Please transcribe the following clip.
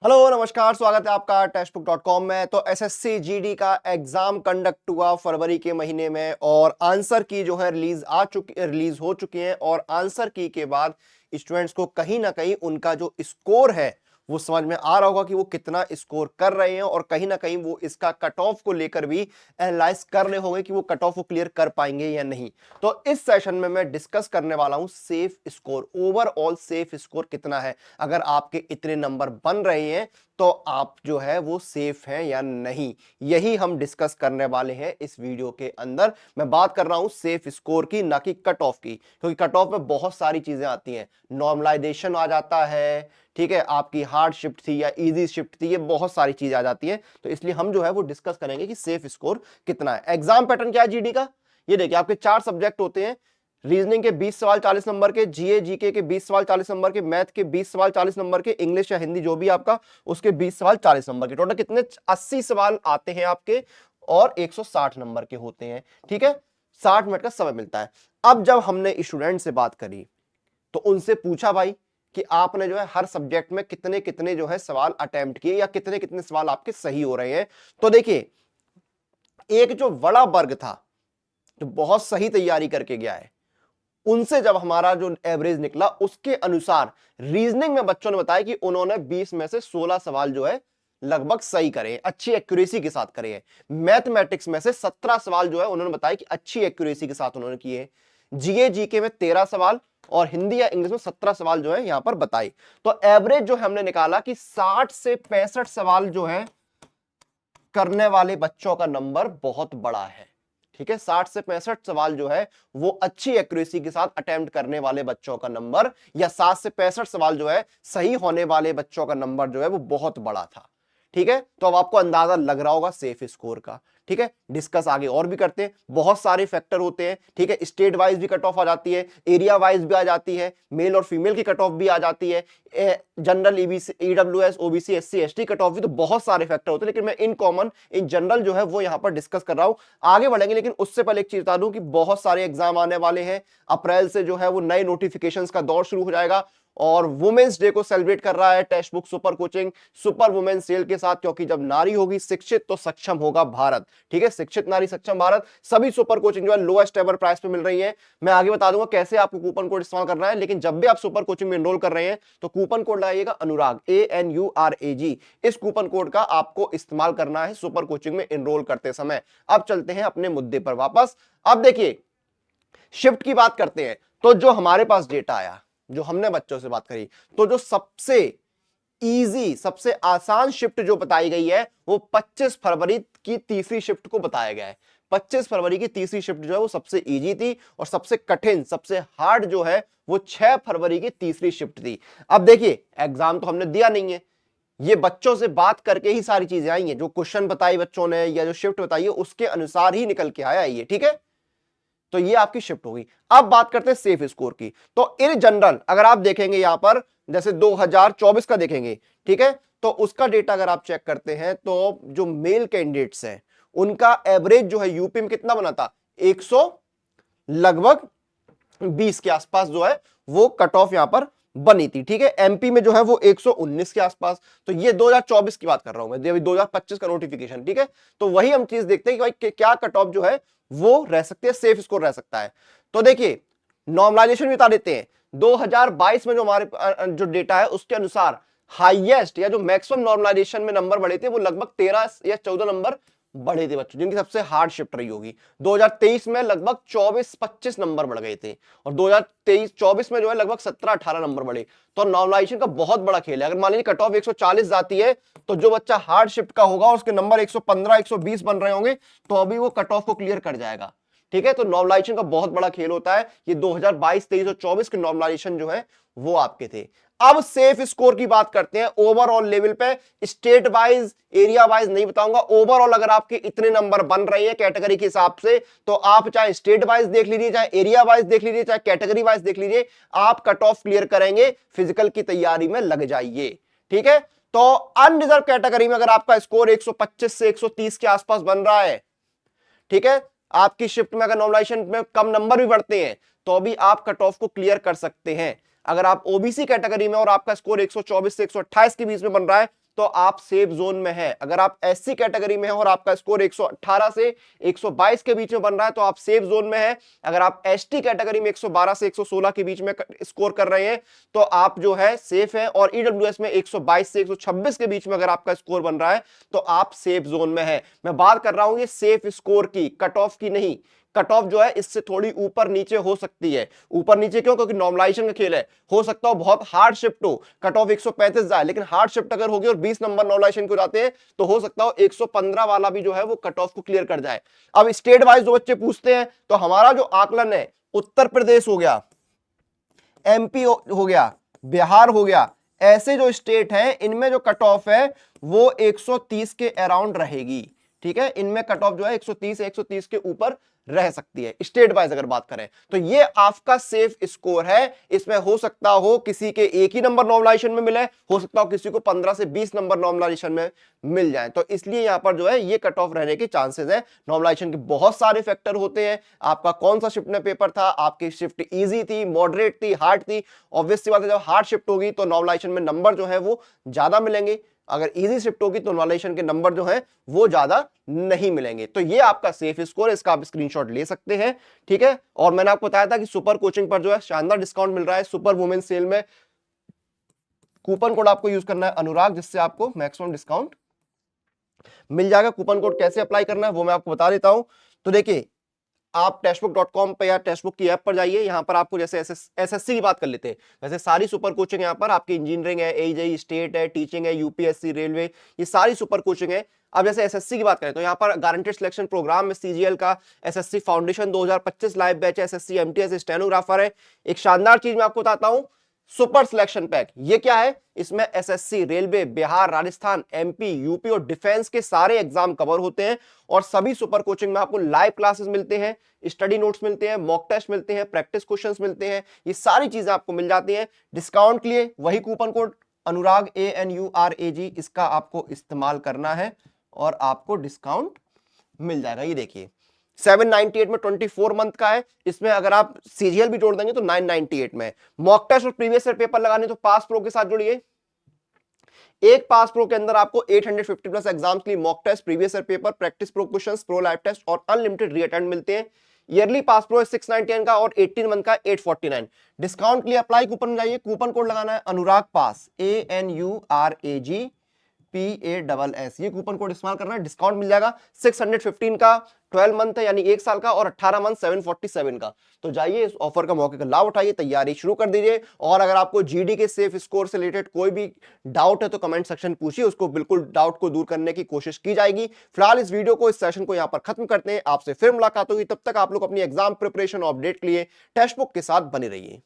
Hello नमस्कार, स्वागत है आपका टेक्स्टबुक.com में। तो एसएससी जीडी का एग्जाम कंडक्ट हुआ फरवरी के महीने में और आंसर की जो है रिलीज हो चुकी है। और आंसर की के बाद स्टूडेंट्स को कहीं ना कहीं उनका जो स्कोर है वो समझ में आ रहा होगा कि वो कितना स्कोर कर रहे हैं, और कहीं ना कहीं वो इसका कट ऑफ को लेकर भी एनालाइज कर रहे होंगे कि वो कट ऑफ को क्लियर कर पाएंगे या नहीं। तो इस सेशन में मैं डिस्कस करने वाला हूं safe score, overall safe score कितना है। अगर आपके इतने नंबर बन रहे हैं तो आप जो है वो सेफ हैं या नहीं, यही हम डिस्कस करने वाले हैं इस वीडियो के अंदर। मैं बात कर रहा हूं सेफ स्कोर की, ना कि कट ऑफ की, क्योंकि कट ऑफ में बहुत सारी चीजें आती हैं। नॉर्मलाइजेशन आ जाता है, ठीक है, आपकी हार्ड शिफ्ट थी या इजी शिफ्ट थी, ये बहुत सारी चीजें आ जाती हैं। तो इसलिए हम जो है वो डिस्कस करेंगे कि सेफ स्कोर कितना है। एग्जाम पैटर्न क्या है जीडी का, ये देखिए आपके 4 सब्जेक्ट होते हैं। रीजनिंग के 20 सवाल 40 नंबर के, जीए जीके के 20 सवाल 40 नंबर के, मैथ के 20 सवाल 40 नंबर के, इंग्लिश या हिंदी जो भी आपका उसके 20 सवाल 40 नंबर के। टोटल कितने 80 सवाल आते हैं आपके और 160 नंबर के होते हैं। ठीक है, 60 मिनट का समय मिलता है। अब जब हमने स्टूडेंट से बात करी तो उनसे पूछा भाई कि आपने जो है हर सब्जेक्ट में कितने कितने जो है सवाल अटेम्प्ट किए या कितने कितने सवाल आपके सही हो रहे हैं। तो देखिए, एक जो बड़ा वर्ग था जो बहुत सही तैयारी करके गया है, उनसे जब हमारा जो एवरेज निकला उसके अनुसार रीजनिंग में बच्चों ने बताया कि उन्होंने 20 में से 16 सवाल जो है लगभग सही करे हैं, अच्छी एक्यूरेसी के साथ करे हैं। मैथमेटिक्स में से 17 सवाल जो है उन्होंने बताया कि अच्छी एक्यूरेसी के साथ उन्होंने किए। जीए जीके में 13 सवाल और हिंदी या इंग्लिश में 17 सवाल जो है यहां पर बताए। तो एवरेज जो हमने निकाला कि 60 से 65 सवाल जो है करने वाले बच्चों का नंबर बहुत बड़ा है। ठीक है, 60 से 65 सवाल जो है वो अच्छी एक्यूरेसी के साथ अटेम्प्ट करने वाले बच्चों का नंबर, या 60 से 65 सवाल जो है सही होने वाले बच्चों का नंबर जो है वो बहुत बड़ा था। ठीक है, तो अब आपको अंदाजा लग रहा होगा सेफ स्कोर का। ठीक है, डिस्कस आगे और भी करते हैं, बहुत सारे फैक्टर होते हैं। ठीक है, स्टेट वाइज भी कट ऑफ आ जाती है, एरिया वाइज भी आ जाती है, मेल और फीमेल की कट ऑफ भी आ जाती है, general EBC EWS OBC SC ST cut off भी, तो बहुत सारे फैक्टर होते हैं। लेकिन मैं इन कॉमन इन जनरल जो है वो यहां पर डिस्कस कर रहा हूं। आगे बढ़ेंगे, लेकिन उससे पहले एक चीज बता दूं कि बहुत सारे एग्जाम आने वाले हैं। अप्रैल से जो है वो नए नोटिफिकेशंस का दौर शुरू हो जाएगा, और वुमेन्स डे को सेलिब्रेट कर रहा है text book super coaching super women sale के साथ, क्योंकि जब नारी होगी शिक्षित तो सक्षम होगा भारत। ठीक है, शिक्षित नारी सक्षम भारत। सभी सुपर कोचिंग जो है लोएस्ट एवर प्राइस पे मिल रही है। मैं आगे बता दूंगा कैसे आपको कूपन कोड इस्तेमाल करना है, लेकिन जब भी आप सुपर कोचिंग में एनरोल कर रहे हैं तो कूपन कोड लगाइएगा अनुराग, ANURAG। इस कूपन कोड का आपको इस्तेमाल करना है सुपर कोचिंग में एनरोल करते समय। अब चलते हैं अपने मुद्दे पर वापस। अब देखिए, शिफ्ट की बात करते हैं। तो जो हमारे पास डेटा आया, जो हमने बच्चों से बात करी, तो जो सबसे इजी सबसे आसान शिफ्ट जो बताई गई है वो 25 फरवरी की तीसरी शिफ्ट को बताया गया है। 25 फरवरी की तीसरी शिफ्ट जो है वो सबसे इजी थी, और सबसे कठिन सबसे हार्ड जो है वो 6 फरवरी की तीसरी शिफ्ट थी। अब देखिए, एग्जाम तो हमने दिया नहीं है, ये बच्चों से बात करके ही सारी चीजें आई हैं। जो क्वेश्चन बताई बच्चों ने या जो शिफ्ट बताई है उसके अनुसार ही निकल के आया ये। ठीक है, तो ये आपकी शिफ्ट होगी। अब बात करते हैं सेफ स्कोर की। तो इन जनरल अगर आप देखेंगे यहां पर, जैसे 2024 का देखेंगे, ठीक है, तो उसका डेटा अगर आप चेक करते हैं तो जो मेल कैंडिडेट्स हैं उनका एवरेज जो है यूपी में कितना बना था, 100 लगभग 20 के आसपास जो है वो कट ऑफ यहां पर बनी थी। ठीक है, एमपी में जो है वो 119 के आसपास। तो ये 2024 की बात कर रहा हूं मैं, 2025 का नोटिफिकेशन। ठीक है, तो वही हम चीज देखते हैं कि भाई क्या कट ऑफ जो है वो रह सकती है, सेफ स्कोर रह सकता है। तो देखिए, नॉर्मलाइजेशन भी बता देते हैं। 2022 में जो हमारे जो डेटा है उसके अनुसार हाईएस्ट या जो मैक्सिमम नॉर्मलाइजेशन में नंबर बढ़े थे वो लगभग 13 या 14 नंबर बढ़े थे बच्चों, जिनकी सबसे हार्ड शिफ्ट रही होगी। 2023 में लगभग 24-25 नंबर बढ़ गए थे, और 2023-24 में जो है लगभग 17-18 नंबर बढ़े। तो नॉर्मलाइजेशन का बहुत बड़ा खेल है। अगर मान लीजिए कट ऑफ 140 जाती है तो जो बच्चा हार्ड शिफ्ट का होगा उसके नंबर 115-120 बन रहे होंगे, तो अभी वो कट ऑफ को क्लियर कर जाएगा। ठीक है, तो नॉर्मलाइजेशन का बहुत बड़ा खेल होता है। ये 2022, 23 और 24 के नॉर्मलाइजेशन जो है वो आपके थे। अब सेफ स्कोर की बात करते हैं ओवरऑल लेवल पे, स्टेट वाइज एरिया वाइज नहीं बताऊंगा। ओवरऑल अगर आपके इतने नंबर बन रहे हैं कैटेगरी के हिसाब से, तो आप चाहे स्टेट वाइज देख लीजिए, चाहे एरिया वाइज देख लीजिए, चाहे कैटेगरी वाइज देख लीजिए, आप कट ऑफ क्लियर करेंगे, फिजिकल की तैयारी में लग जाइए। ठीक है, तो अनरिजर्व कैटेगरी में अगर आपका स्कोर 125 से 130 के आसपास बन रहा है, ठीक है, आपकी शिफ्ट में अगर नॉर्मलाइजेशन में कम नंबर भी बढ़ते हैं तो भी आप कट ऑफ को क्लियर कर सकते हैं। अगर आप ओबीसी कैटेगरी में और आपका स्कोर 124 से 128 के बीच में बन रहा है तो आप सेफ जोन में हैं। अगर आप एससी कैटेगरी में हैं और आपका स्कोर 118 से 122 के बीच में बन रहा है तो आप सेफ जोन में हैं। अगर आप एसटी कैटेगरी में 112 से 116 के बीच में स्कोर कर रहे हैं तो आप जो है सेफ हैं। और ईडब्ल्यूएस में 122 से 126 के बीच में अगर आपका स्कोर बन रहा है तो आप सेफ जोन में हैं। मैं बात कर रहा हूं ये सेफ स्कोर की, कट ऑफ की नहीं। कट ऑफ जो है इससे थोड़ी ऊपर नीचे हो सकती है। ऊपर नीचे क्यों? क्योंकि नॉर्मलाइजेशन का खेल है। हो सकता हो बहुत हार्ड शिफ्ट हो, कट ऑफ 135 जाए, लेकिन हार्ड शिफ्ट अगर होगी और 20 नंबर नॉर्मलाइजेशन को जाते हैं तो हो सकता हो 115 वाला भी जो है वो कट ऑफ को क्लियर कर जाए। अब स्टेट वाइज जो बच्चे पूछते हैं तो हमारा जो आकलन है, उत्तर प्रदेश हो गया, एमपी हो गया, बिहार हो गया, ऐसे जो स्टेट हैं इनमें जो कट ऑफ है वो 130 के अराउंड रहेगी। ठीक है, इनमें कट ऑफ जो है 130 से 130 के ऊपर रह सकती है स्टेट वाइज अगर बात करें तो। ये आपका सेफ स्कोर है। इसमें हो सकता हो किसी के एक ही नंबर नॉर्मलाइजेशन में मिले, हो सकता हो किसी को 15 से 20 नंबर नॉर्मलाइजेशन में मिल जाए। तो इसलिए यहां पर जो है ये कट ऑफ रहने के चांसेस है। नॉर्मलाइजेशन के बहुत सारे फैक्टर होते हैं। आपका कौन सा शिफ्ट में पेपर था, आपकी शिफ्ट इजी थी, मॉडरेट थी, हार्ड थी। ऑब्वियस सी बात है जब हार्ड शिफ्ट होगी तो नॉर्मलाइजेशन में नंबर जो है वो ज्यादा मिलेंगे। अगर इजी शिफ्ट होगी तो नॉर्मलाइजेशन के नंबर जो है वो ज्यादा नहीं मिलेंगे। तो ये आपका सेफ स्कोर है, इसका आप स्क्रीनशॉट ले सकते हैं। ठीक है, और मैंने आपको बताया था कि सुपर कोचिंग पर जो है शानदार डिस्काउंट मिल रहा है। सुपर वुमेन सेल में कूपन कोड आपको यूज करना है अनुराग, जिससे आपको मैक्सिमम डिस्काउंट मिल जाएगा। कूपन कोड कैसे अप्लाई करना है वो मैं आपको बता देता हूं। तो देखिए, आप टेस्टबुक.com पे या टेस्टबुक की ऐप पर जाइए। यहां पर आपको जैसे एसएससी की बात कर लेते हैं, वैसे सारी सुपर कोचिंग यहां पर आपकी इंजीनियरिंग है, एजेई, स्टेट है, टीचिंग है, यूपीएससी, रेलवे, ये सारी सुपर कोचिंग है। अब जैसे एसएससी की बात करें तो यहां पर गारंटेड सिलेक्शन प्रोग्राम में सीजीएल का एसएससी फाउंडेशन 2025 लाइव बैच है, एसएससी एमटीएस स्टेनोग्राफर है। एक शानदार चीज मैं आपको बताता हूं, सुपर सिलेक्शन पैक। ये क्या है? इसमें SSC, railway, Bihar, Rajasthan, MP, UP और डिफेंस के सारे एग्जाम कवर होते हैं। और सभी सुपर कोचिंग में आपको लाइव क्लासेस मिलते हैं, स्टडी नोट्स मिलते हैं, मॉक टेस्ट मिलते हैं, प्रैक्टिस क्वेश्चंस मिलते हैं। ये सारी चीजें आपको मिल जाती हैं। डिस्काउंट के लिए वही कूपन कोड अनुराग ANURAG, इसका आपको इस्तेमाल करना है और आपको डिस्काउंट मिल जाएगा। ये देखिए 798 में 24 मंथ का है। इसमें अगर आप सीजीएल भी जोड़ देंगे तो 998 में। मॉक टेस्ट और प्रीवियस ईयर पेपर लगाने तो पास प्रो के साथ जुड़िए। एक पास प्रो के अंदर आपको 850 प्लस एग्जाम्स के लिए mock test, previous year paper, practice pro questions, pro live test और अनलिमिटेड रीअटेंड मिलते हैं। ईयरली पास प्रो है 699 का और 18 मंथ का 849। डिस्काउंट के लिए अप्लाई कूपन में जाइए, कूपन कोड लगाना है अनुराग पास, ANURAG PASS, ये कूपन कोड इस्तेमाल करना है। डिस्काउंट मिल जाएगा 615 का 12 मंथ है यानी 1 साल का, और 18 मंथ 747 का। तो जाइए इस ऑफर का मौके का लाभ उठाइए, तैयारी शुरू कर दीजिए। और अगर आपको जीडी के सेफ स्कोर से रिलेटेड कोई भी डाउट है तो कमेंट सेक्शन पूछिए, उसको बिल्कुल डाउट को दूर करने की कोशिश की जाएगी। फिलहाल इस वीडियो को, इस सेशन को यहां पर खत्म करते हैं। आपसे फिर मुलाकात होगी, तब तक आप लोग अपनी एग्जाम प्रिपरेशन और अपडेट के लिए टेक्स्ट बुक के साथ बने रहिए।